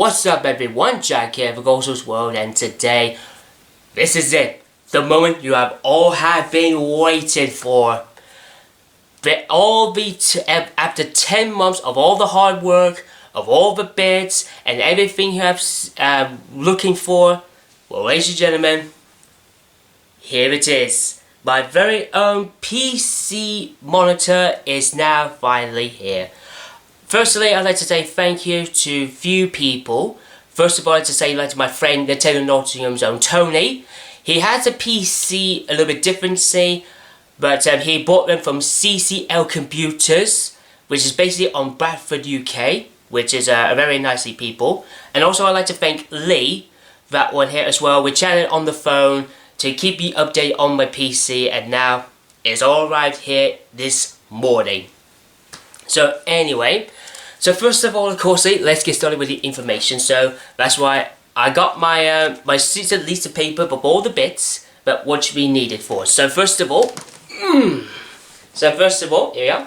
What's up everyone, Jack here for Ghosts World, and today, this is it. The moment you have all been waiting for. After 10 months of all the hard work, of all the bits, and everything you have looking for. Well, ladies and gentlemen, here it is. My very own PC monitor is now finally here. Firstly, I'd like to say thank you to few people. First of all, I'd like to say to my friend, Nintendo Nottingham's own Tony. He has a PC a little bit different, but he bought them from CCL Computers, which is basically on Bradford, UK, which is a very nicely people. And also, I'd like to thank Lee, that one here as well. We chatted on the phone to keep you updated on my PC, and now it's all arrived here this morning. So anyway, so first of all, of course, let's get started with the information. So that's why I got my my sheets of list of paper of all the bits that what should be needed for. So first of all, here we go.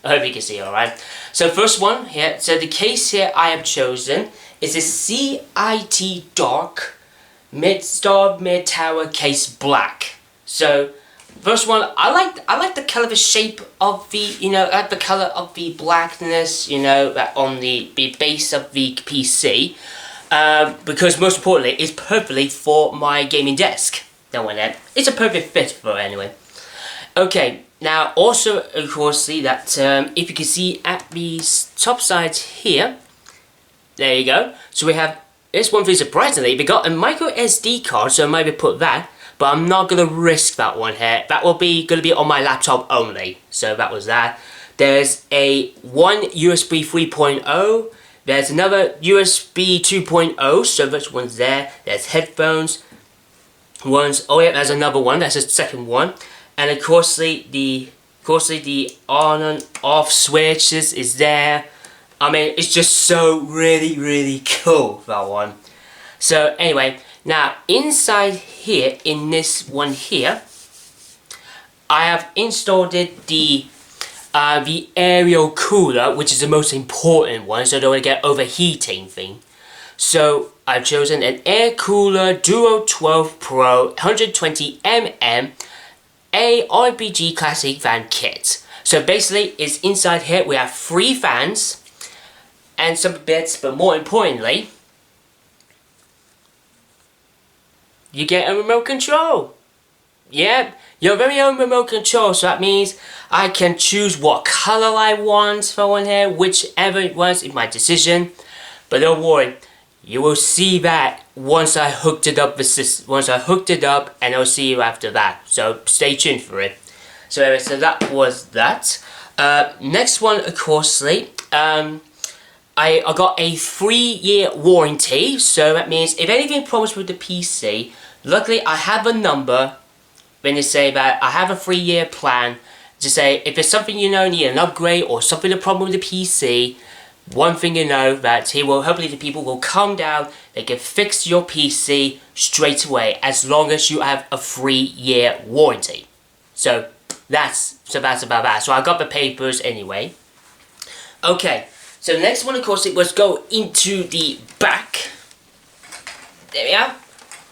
I hope you can see all right. So first one here. So the case here I have chosen is a CIT Dark Mid-Star Mid-Tower Case Black. So first one, I like the color, the shape of the, the color of the blackness, that on the base of the PC, because most importantly, it's perfectly for my gaming desk. That one there, it's a perfect fit for it anyway. Okay, now also of course see that if you can see at the top sides here, there you go. So we have this one thing. Surprisingly, we got a micro SD card, so maybe put that. But I'm not going to risk that one here. That will be going to be on my laptop only. So that was that. There's one USB 3.0. There's another USB 2.0. So which one's there? There's headphones. Oh yeah, there's another one. That's the second one. And of course the on and off switches is there. I mean, it's just so really cool, that one. So anyway, now inside here, in this one here, I have installed the aerial cooler, which is the most important one, so I don't want to get overheating thing. So I've chosen an air cooler Duo 12 Pro 120 mm a RPG classic fan kit. So basically, it's inside here. We have 3 fans and some bits, but more importantly, you get a remote control. Yep, your very own remote control. So that means I can choose what color I want for one here, whichever it was in my decision. But don't worry, you will see that once I hooked it up. And I'll see you after that. So stay tuned for it. So anyway, so that was that. Next one, of course, I got a 3-year warranty, so that means if anything problems with the PC, luckily I have a number when they say that I have a 3-year plan to say if there's something need an upgrade or something a problem with the PC, one thing that hopefully the people will come down, they can fix your PC straight away as long as you have a 3-year warranty. So that's about that. So I got the papers anyway. Okay. So the next one, of course, it was go into the back. There we are.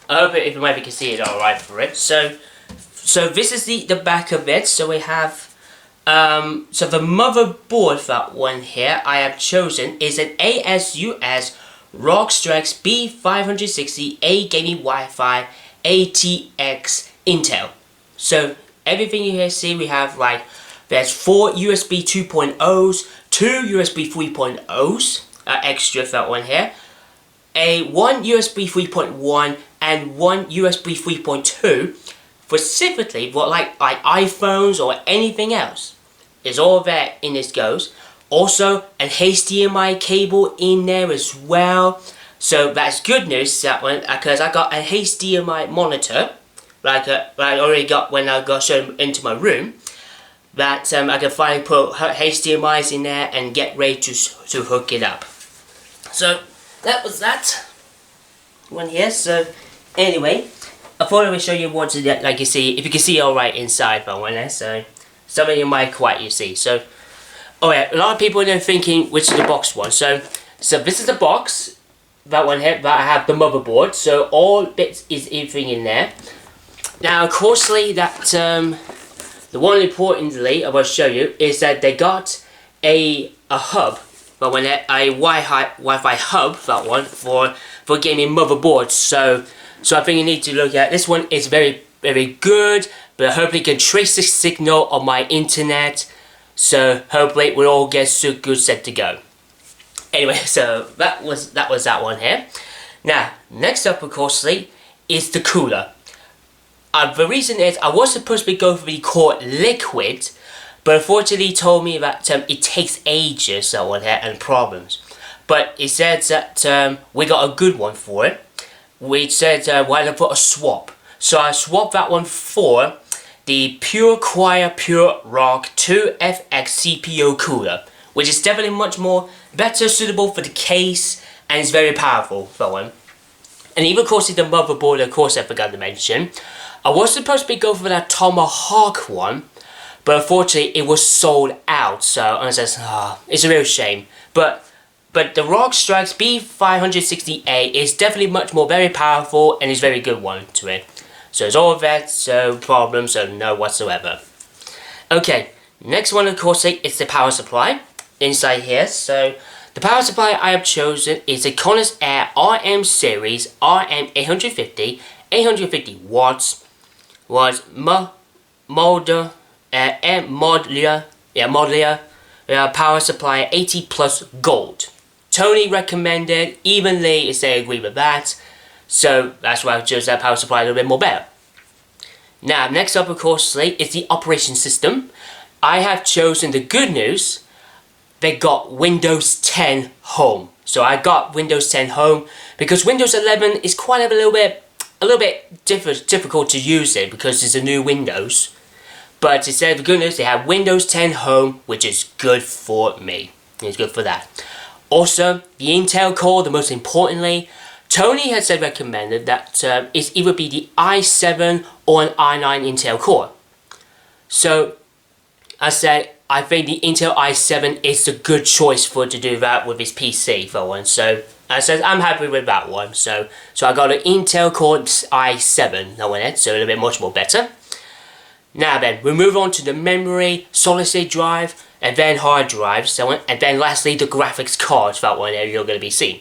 I hope if maybe you can see it all right for it. So this is the back of it. So we have, so the motherboard, that one here I have chosen is an ASUS ROG Strix B560A Gaming Wi-Fi ATX Intel. So everything you here see, we have there's 4 USB 2.0s, 2 USB 3.0s, extra for that one here, one USB 3.1 and 1 USB 3.2, specifically for like iPhones or anything else. It's all there in this goes. Also, an HDMI cable in there as well. So that's good news, that one, because I got a HDMI monitor, like I already got when I got shown into my room. That I can finally put HDMI's in there and get ready to hook it up. So that was that one here. So anyway, I thought I would show you what if you can see all right inside that one there. So some of you might quite see. So oh yeah, a lot of people are thinking which is the box one. So this is the box. that one here, that I have the motherboard, so all bits is everything in there. Now, of course,ly that the one importantly I will show you is that they got a hub, but when a Wi-Fi hub, that one for gaming motherboards. So I think you need to look at this one. Is very good, but hopefully can trace the signal on my internet. So hopefully we'll all get so good set to go. Anyway, so that was that one here. Now, next up, of course,ly is the cooler. The reason is I was supposed to go for the core liquid, but unfortunately told me that it takes ages, that one here, and problems. But it said that we got a good one for it. We said why don't I put a swap. So I swapped that one for the Pure Choir Pure Rock 2FX CPO cooler, which is definitely much more better suitable for the case, and it's very powerful, that one. And even, of course, the motherboard, of course, I forgot to mention. I was supposed to go for that Tomahawk one, but unfortunately it was sold out, so I said, it's a real shame. But the Rock Strix B560A is definitely much more very powerful, and is very good one to it. So it's all that, so problems, so no whatsoever. Okay, next one, of course, is the power supply inside here. So the power supply I have chosen is a Cornus Air RM series RM850, 850 watts, was modular power supply 80 plus gold. Tony recommended, even Lee say agree with that, so that's why I chose that power supply a little bit more better. Now, next up, of course, is the operation system. I have chosen the good news. They got Windows 10 Home. So I got Windows 10 Home because Windows 11 is quite a little bit difficult to use it because it's a new Windows. But instead of the good news, they have Windows 10 Home, which is good for me. It's good for that. Also, the Intel core, the most importantly, Tony has said recommended that it's either be the i7 or an i9 Intel core. So I said I think the Intel i7 is a good choice for to do that with his PC for one. So I said I'm happy with that one. So I got an Intel Core i7 that one, so a little bit much more better. Now then, we move on to the memory, solid state drive, and then hard drive, so on, and then lastly the graphics cards, that one you're going to be seeing.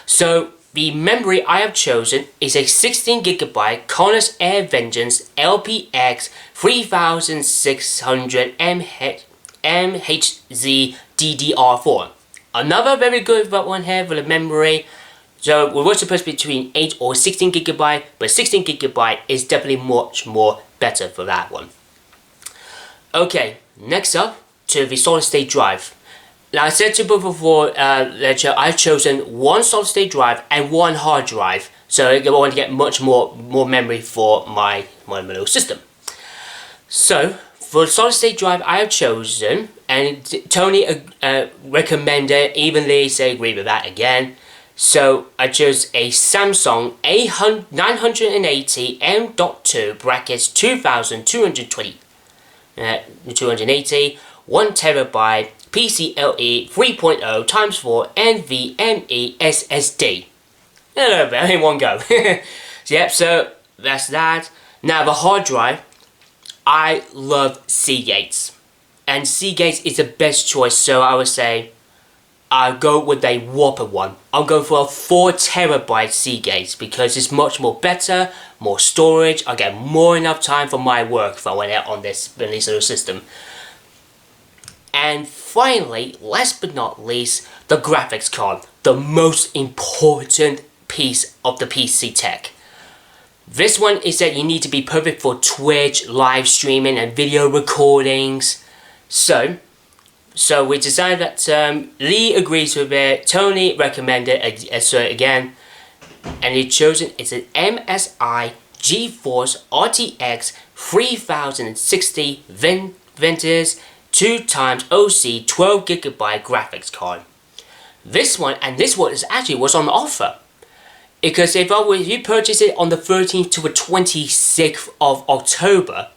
So the memory I have chosen is a 16GB Cornus Air Vengeance LPX 3600 MHz DDR4. Another very good one here for the memory. So we were supposed to be between 8 or 16GB, but 16GB is definitely much more better for that one. Okay, next up to the solid state drive. Now I said to you before I've chosen one solid state drive and one hard drive, so I want to get much more memory for my little system. So for the solid state drive I have chosen, and Tony recommended, evenly say agree with that again. So I chose a Samsung 980 M.2 brackets 2220 280 1TB PCLE 3.0 x 4 NVMe SSD. In one go. Yep, so that's that. Now the hard drive, I love Seagate's, and Seagate's is the best choice. So I would say I'll go with a Whopper one. I'll go for a 4TB Seagate's because it's much more better, more storage. I get more enough time for my work if I went out on this little system. And finally, last but not least, the graphics card, the most important piece of the PC tech. This one is that you need to be perfect for Twitch, live streaming, and video recordings. So we decided that Lee agrees with it, Tony recommended it again, and he chosen it's an MSI GeForce RTX 3060 Ventus 2x OC 12GB graphics card. This one is actually was on offer, because if you purchase it on the 13th to the 26th of October,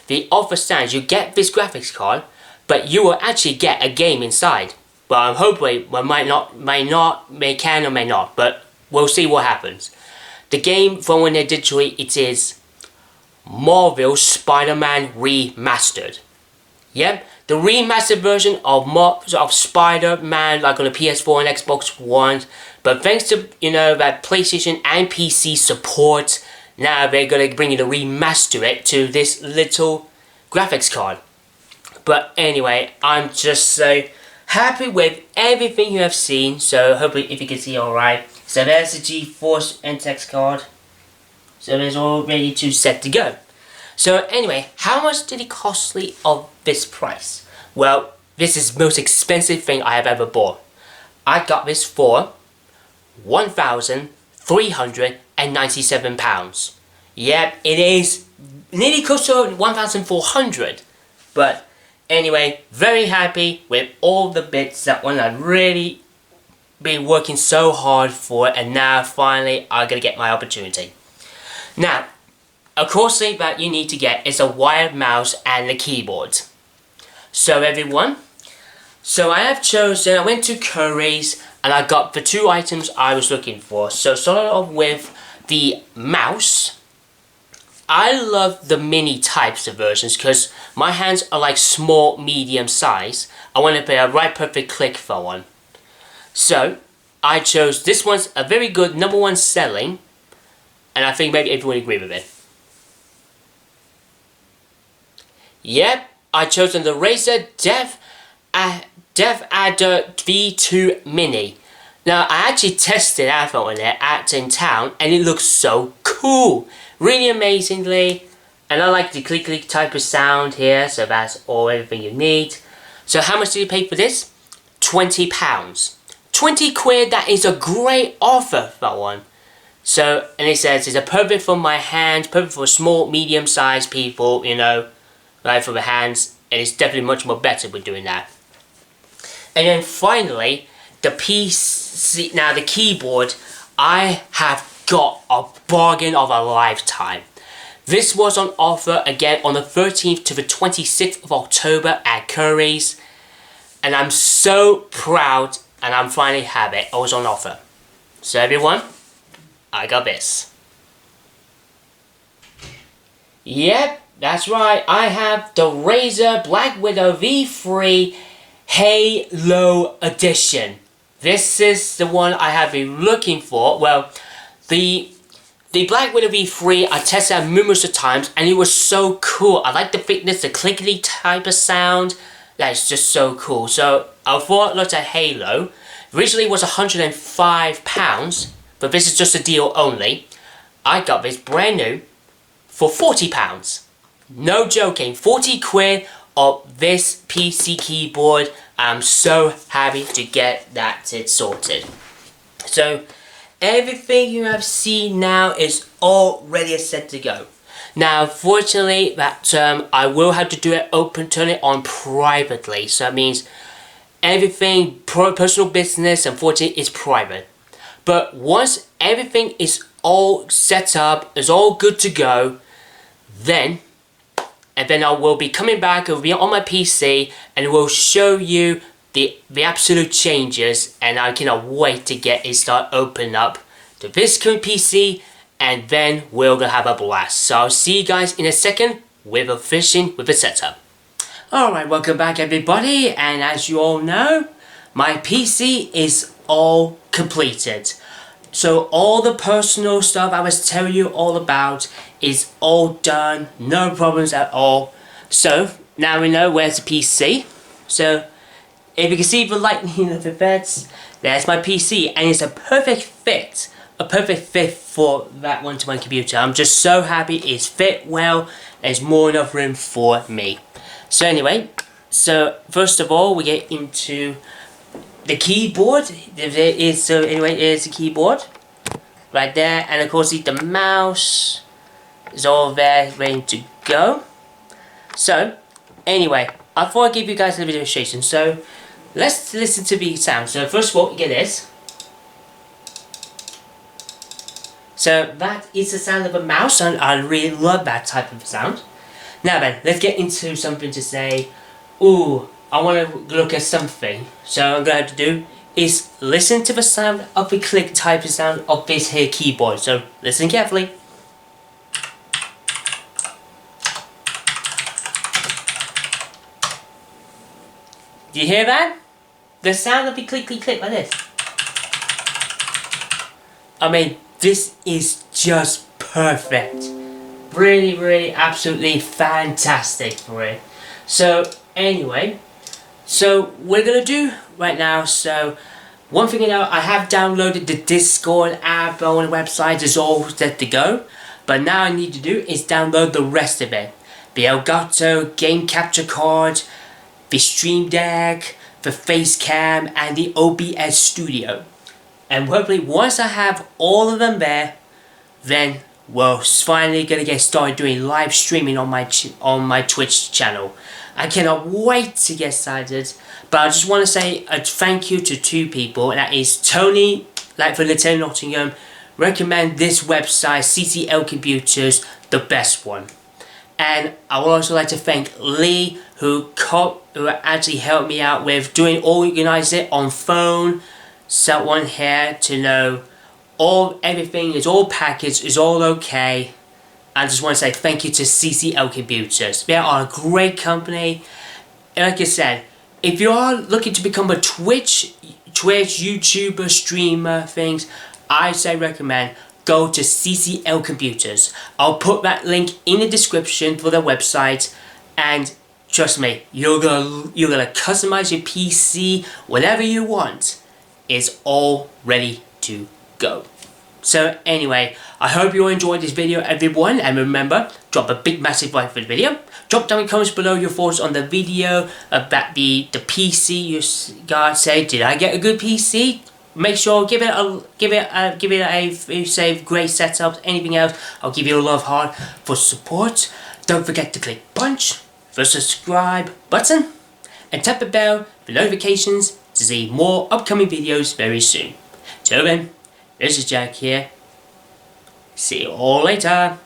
the offer stands. You get this graphics card, but you will actually get a game inside. But hopefully, may can or may not. But we'll see what happens. The game from when they digitally, it is Marvel Spider-Man Remastered. Yep, the remastered version of Spider-Man, like on the PS4 and Xbox One. But thanks to, that PlayStation and PC support, now they're gonna bring you to remaster it to this little graphics card. But anyway, I'm just so happy with everything you have seen. So hopefully, if you can see alright. So there's the GeForce NTX card. So it's all ready to set to go. So anyway, how much did it costly of this price? Well, this is the most expensive thing I have ever bought. I got this for £1,397. Yep, it is nearly close to 1,400. But anyway, very happy with all the bits that one I've really been working so hard for, and now finally I'm gonna get my opportunity. Now, of course, thing that you need to get is a wired mouse and the keyboard. So everyone, I have chosen, I went to Curry's and I got the two items I was looking for. So starting off with the mouse. I love the mini types of versions because my hands are like small, medium size. I want to put a right perfect click for one. So I chose this one's a very good #1 selling, and I think maybe everyone agree with it. Yep, I chosen the Razer DevAdder V2 Mini. Now I actually tested out on it in town, and it looks so cool, really amazingly. And I like the click type of sound here, so that's everything you need. So how much did you pay for this? £20. 20 quid, that is a great offer for one. So, and it says it's a perfect for my hands, perfect for small, medium-sized people, right, for the hands, and it's definitely much more better with doing that. And then finally, the PC, now the keyboard, I have got a bargain of a lifetime. This was on offer again on the 13th to the 26th of October at Curry's, and I'm so proud, and I'm finally have it. It was on offer. So everyone, I got this. Yep, that's right. I have the Razer Black Widow V3 Halo Edition. This is the one I have been looking for. Well, the Black Widow V3 I tested out numerous of times, and it was so cool. I like the thickness, the clickety type of sound. That's just so cool. So I thought I looked at Halo. Originally it was £105, but this is just a deal only. I got this brand new for £40. No joking, 40 quid of this PC keyboard. I'm so happy to get that sorted. So everything you have seen now is already set to go. Now, fortunately, that I will have to do it turn it on privately. So that means everything, personal business, unfortunately, is private. But once everything is all set up, is all good to go, then I will be coming back. It will be on my PC, and it will show you the absolute changes. And I cannot wait to get it start open up to this current PC. And then we're gonna have a blast. So I'll see you guys in a second with the setup. Alright, welcome back everybody, and as you all know, my PC is all completed. So all the personal stuff I was telling you all about is all done, no problems at all. So now we know where's the PC. So if you can see the lightning of the beds, there's my PC, and it's a perfect fit. A perfect fit for that one-to-one computer. I'm just so happy it's fit well. There's more enough room for me. So anyway, so first of all we get into the keyboard. Here's the keyboard right there, and of course the mouse is all there ready to go. So anyway, I thought I'd give you guys a little demonstration. So let's listen to the sound. So first of all, you get this. So that is the sound of a mouse, and I really love that type of sound. Now then, let's get into something to say. Ooh, I want to look at something. So I'm going to have to do is listen to the sound of the click typing sound of this here keyboard. So listen carefully. Do you hear that? The sound of the click click click like this. I mean, this is just perfect. Really, really, absolutely fantastic for it. So anyway, so we're gonna do right now. So one thing you know, I have downloaded the Discord app on the website. It's all set to go. But now I need to do is download the rest of it. The Elgato game capture card, the Stream Deck, the Facecam, and the OBS Studio. And hopefully once I have all of them there, then we're finally gonna get started doing live streaming on my Twitch channel. I cannot wait to get started. But I just want to say a thank you to two people. And that is Tony, like for Lieutenant Nottingham, recommend this website, CCL Computers, the best one. And I would also like to thank Lee, who actually helped me out with organize it on phone. Someone here to know everything is all packaged, is all okay. I just want to say thank you to CCL Computers. They are a great company. And like I said, if you are looking to become a Twitch YouTuber, streamer, things, I say recommend go to CCL Computers. I'll put that link in the description for their website, and trust me, you're gonna customize your PC, whatever you want is all ready to go. So anyway, I hope you enjoyed this video, everyone, and remember, drop a big massive like for the video. Drop down in the comments below your thoughts on the video about the PC. You guys say, did I get a good PC? Make sure give it a save great setup. Anything else, I'll give you a love heart for support. Don't forget to click punch the subscribe button and tap the bell for notifications to see more upcoming videos very soon. Till then, this is Jack here. See you all later.